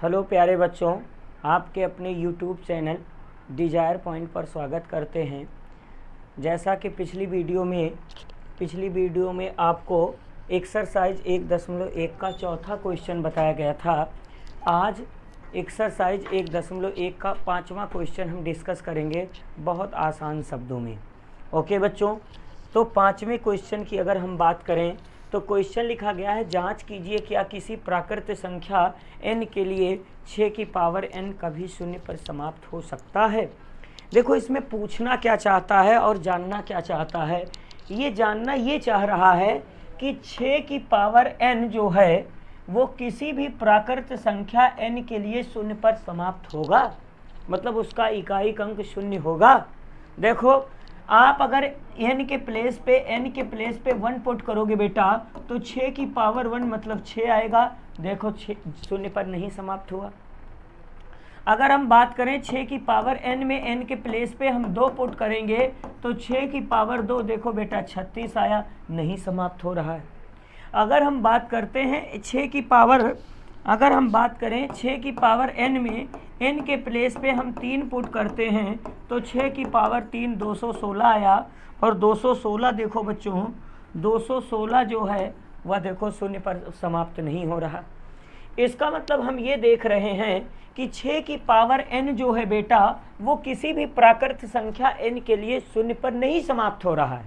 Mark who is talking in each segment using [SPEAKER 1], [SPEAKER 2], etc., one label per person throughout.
[SPEAKER 1] Hello प्यारे बच्चों, आपके अपने YouTube चैनल डिजायर पॉइंट पर स्वागत करते हैं। जैसा कि पिछली वीडियो में आपको एक्सरसाइज 1.1 का चौथा क्वेश्चन बताया गया था। आज एक्सरसाइज 1.1 का पांचवा क्वेश्चन हम डिस्कस करेंगे बहुत आसान शब्दों में। ओके बच्चों, तो पांचवें क्वेश्चन की अगर हम बात करें तो क्वेश्चन लिखा गया है, जांच कीजिए क्या किसी प्राकृत संख्या n के लिए 6 की पावर n कभी शून्य पर समाप्त हो सकता है। देखो इसमें पूछना क्या चाहता है और जानना क्या चाहता है। ये जानना ये चाह रहा है कि 6 की पावर n जो है वो किसी भी प्राकृत संख्या n के लिए शून्य पर समाप्त होगा, मतलब उसका इकाई अंक शून्य होगा। देखो आप अगर n के प्लेस पे 1 पुट करोगे बेटा तो 6 की पावर 1 मतलब 6 आएगा। देखो 6 शून्य पर नहीं समाप्त हुआ। अगर हम बात करें 6 की पावर n में n के प्लेस पे हम 2 पुट करेंगे तो 6 की पावर 2 देखो बेटा 36 आया, नहीं समाप्त हो रहा है। अगर हम बात करते हैं 6 की पावर n में n के प्लेस पे हम 3 पुट करते हैं तो 6 की पावर 3 216 आया, और 216 देखो बच्चों 216 जो है वह देखो शून्य पर समाप्त नहीं हो रहा। इसका मतलब हम ये देख रहे हैं कि 6 की पावर n जो है बेटा वो किसी भी प्राकृत संख्या n के लिए शून्य पर नहीं समाप्त हो रहा है।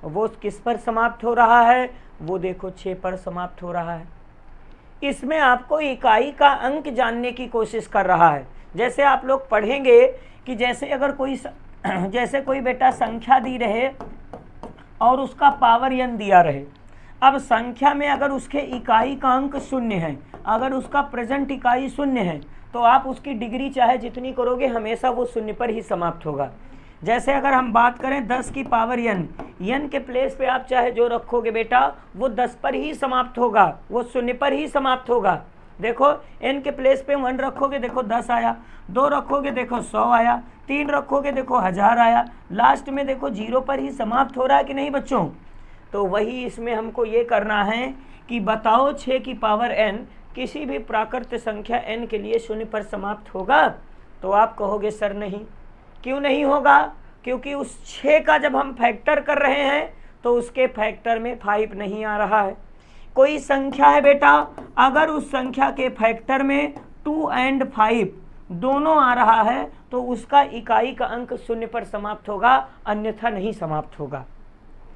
[SPEAKER 1] वो किस पर समाप्त हो रहा है? वो देखो 6 पर समाप्त हो रहा है। इसमें आपको इकाई का अंक जानने की कोशिश कर रहा है। जैसे आप लोग पढ़ेंगे कि जैसे अगर कोई बेटा संख्या दी रहे और उसका पावर n दिया रहे। अब संख्या में अगर उसके इकाई का अंक शून्य है, अगर उसका प्रेजेंट इकाई शून्य है तो आप उसकी डिग्री चाहे जितनी करोगे हमेशा वो शून्य पर ही समाप्त होगा। जैसे अगर हम बात करें 10 की पावर n के प्लेस पे आप चाहे जो रखोगे बेटा वो 10 पर ही समाप्त होगा, वो शून्य पर ही समाप्त होगा। देखो n के प्लेस पे 1 रखोगे देखो 10 आया, 2 रखोगे देखो 100 आया, 3 रखोगे देखो 1000 आया, लास्ट में देखो 0 पर ही समाप्त हो रहा है कि नहीं बच्चों। तो वही इसमें हमको ये करना है कि बताओ 6 की पावर n किसी भी प्राकृत संख्या n के लिए शून्य पर समाप्त होगा। तो आप कहोगे सर नहीं। क्यों नहीं होगा? क्योंकि उस 6 का जब हम फैक्टर कर रहे हैं तो उसके फैक्टर में 5 नहीं आ रहा है। कोई संख्या है बेटा, अगर उस संख्या के फैक्टर में 2 और 5 दोनों आ रहा है तो उसका इकाई का अंक शून्य पर समाप्त होगा, अन्यथा नहीं समाप्त होगा।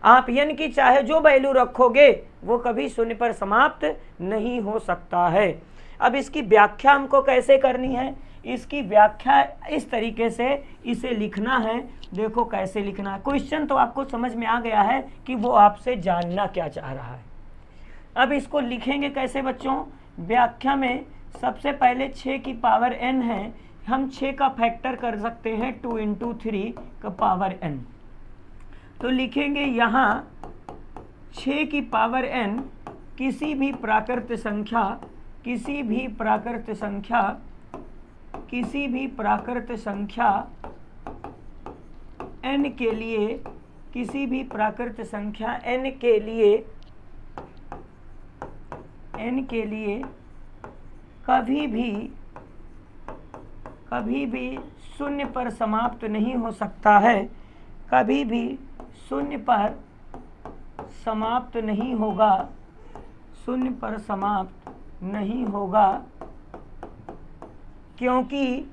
[SPEAKER 1] आप n की चाहे जो वैल्यू रखोगे वो कभी शून्य पर समाप्त नहीं हो सकता है। अब इसकी व्याख्या हमको कैसे करनी है? इसकी व्याख्या इस तरीके से इसे लिखना है। देखो कैसे लिखना है। क्वेश्चन तो आपको समझ में आ गया है कि वो आपसे जानना क्या चाह रहा है। अब इसको लिखेंगे कैसे बच्चों? व्याख्या में सबसे पहले 6 की पावर n है, हम 6 का फैक्टर कर सकते हैं 2 × 3 का पावर n। तो लिखेंगे यहाँ 6 की पावर n किसी भी प्राकृत संख्या n के लिए कभी भी शून्य पर समाप्त नहीं हो सकता है, कभी भी शून्य पर समाप्त नहीं होगा, शून्य पर समाप्त नहीं होगा, क्योंकि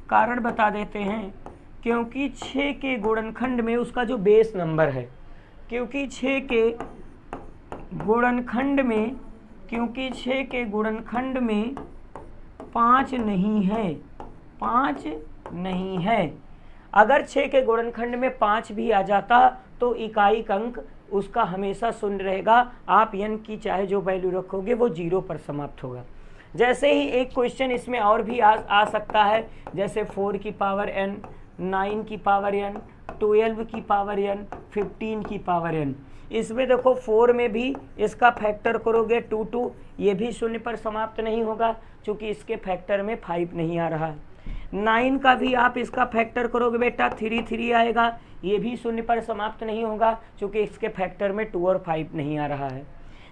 [SPEAKER 1] कारण बता देते हैं, क्योंकि 6 के गुणनखंड में उसका जो बेस नंबर है, क्योंकि 6 के गुणनखंड में 5 नहीं है। अगर 6 के गुणनखंड में 5 भी आ जाता तो इकाई अंक उसका हमेशा शून्य रहेगा। आप n की चाहे जो वैल्यू रखोगे वो 0 पर समाप्त होगा। जैसे ही एक क्वेश्चन इसमें और भी आ सकता है, जैसे 4 की पावर n, 9 की पावर n, 12 की पावर n, 15 की पावर n। इसमें देखो 4 में भी इसका फैक्टर करोगे 2, ये भी शून्य पर समाप्त नहीं होगा क्योंकि इसके फैक्टर में 5 नहीं आ रहा है। 9 का भी आप इसका फैक्टर करोगे बेटा 3 आएगा, ये भी शून्य पर समाप्त नहीं होगा क्योंकि इसके फैक्टर में 2 और 5 नहीं आ रहा है।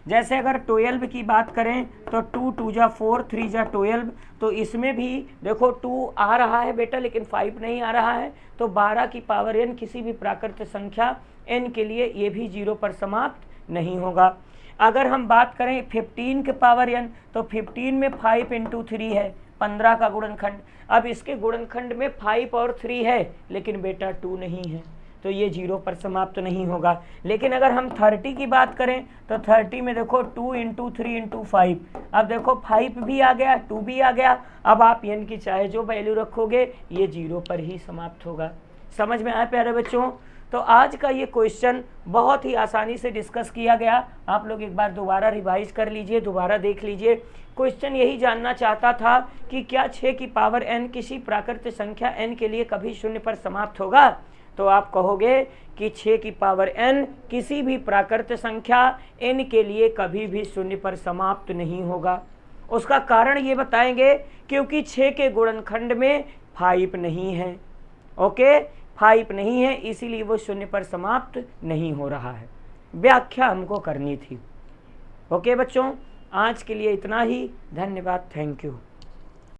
[SPEAKER 1] जैसे अगर 12 की बात करें तो 2 2 जा 4 3 जा 12, तो इसमें भी देखो 2 आ रहा है बेटा लेकिन 5 नहीं आ रहा है, तो 12 की पावर n किसी भी प्राकृत संख्या n के लिए ये भी 0 पर समाप्त नहीं होगा। अगर हम बात करें 15 के पावर n, तो 15 में 5 × 3 है 15 का गुणनखंड। अब इसके गुणनखंड में 5 और 3 है लेकिन बेटा 2 नहीं है, तो ये 0 पर समाप्त नहीं होगा। लेकिन अगर हम 30 की बात करें तो 30 में देखो 2 × 3 × 5, अब देखो 5 भी आ गया 2 भी आ गया, अब आप n की चाहे जो वैल्यू रखोगे ये 0 पर ही समाप्त होगा। समझ में आया प्यारे बच्चों? तो आज का ये क्वेश्चन बहुत ही आसानी से डिस्कस किया गया, आप लोग एक बार दोबारा रिवाइज कर लीजिए, दोबारा देख लीजिए। क्वेश्चन यही जानना चाहता था कि क्या 6 की पावर n किसी प्राकृत संख्या n के लिए कभी 0 पर समाप्त होगा? तो आप कहोगे कि 6 की पावर n किसी भी प्राकृत संख्या n के लिए कभी भी 0 पर समाप्त नहीं होगा। उसका कारण ये बताएंगे क्योंकि 6 के गुणनखंड में 5 नहीं है। ओके, 5 नहीं है इसीलिए वो 0 पर समाप्त नहीं हो रहा है। व्याख्या हमको करनी थी। ओके बच्चों, आज के लिए इतना ही। धन्यवाद, थैंक यू।